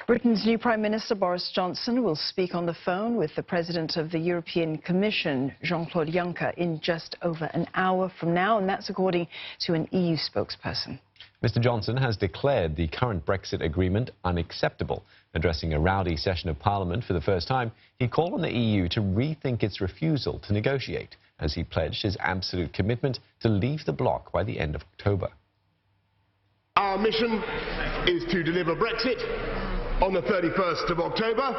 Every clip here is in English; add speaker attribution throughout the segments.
Speaker 1: Britain's new Prime Minister Boris Johnson will speak on the phone with the President of the European Commission, Jean-Claude Juncker, in just over an hour from now, and that's according to an EU spokesperson.
Speaker 2: Mr Johnson has declared the current Brexit agreement unacceptable. Addressing a rowdy session of Parliament for the first time, he called on the EU to rethink its refusal to negotiate, as he pledged his absolute commitment to leave the bloc by the end of October.
Speaker 3: Our mission is to deliver Brexit on the 31st of October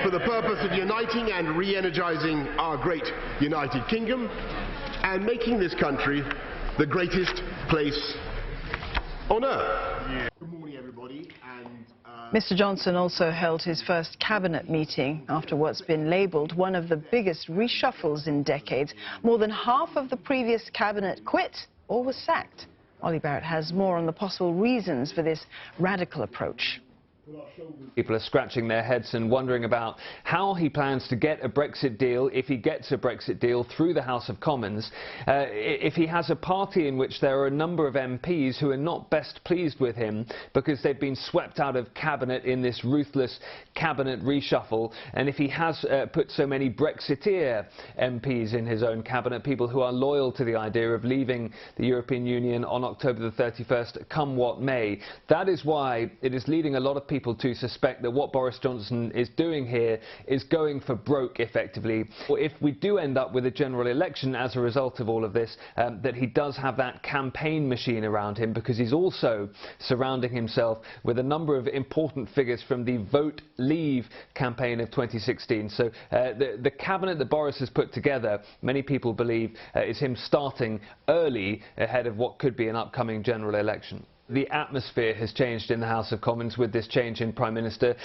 Speaker 3: for the purpose of uniting and re-energising our great United Kingdom and making this country the greatest place on earth. Good morning, everybody.
Speaker 1: Mr Johnson also held his first cabinet meeting after what's been labelled one of the biggest reshuffles in decades. More than half of the previous cabinet quit or was sacked. Ollie Barrett has more on the possible reasons for this radical approach.
Speaker 4: People are scratching their heads and wondering about how he plans to get a Brexit deal, if he gets a Brexit deal, through the House of Commons. If he has a party in which there are a number of MPs who are not best pleased with him because they've been swept out of cabinet in this ruthless cabinet reshuffle, and if he has put so many Brexiteer MPs in his own cabinet, people who are loyal to the idea of leaving the European Union on October the 31st, come what may. That is why it is leading a lot of people to suspect that what Boris Johnson is doing here is going for broke, effectively. Or if we do end up with a general election as a result of all of this, that he does have that campaign machine around him, because he's also surrounding himself with a number of important figures from the Vote Leave campaign of 2016. So the cabinet that Boris has put together, many people believe, is him starting early ahead of what could be an upcoming general election. The atmosphere has changed in the House of Commons with this change in Prime Minister.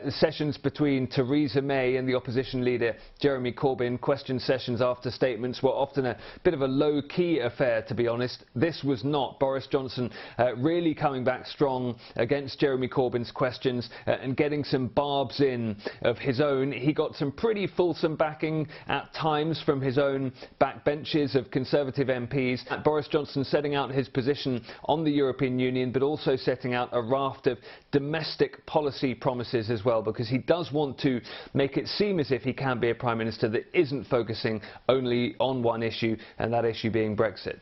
Speaker 4: Sessions between Theresa May and the opposition leader Jeremy Corbyn, question sessions after statements, were often a bit of a low-key affair, to be honest. This was not. Boris Johnson really coming back strong against Jeremy Corbyn's questions and getting some barbs in of his own. He got some pretty fulsome backing at times from his own backbenches of Conservative MPs. Boris Johnson setting out his position on the European Union, but also setting out a raft of domestic policy promises as well, because he does want to make it seem as if he can be a Prime Minister that isn't focusing only on one issue, and that issue being Brexit.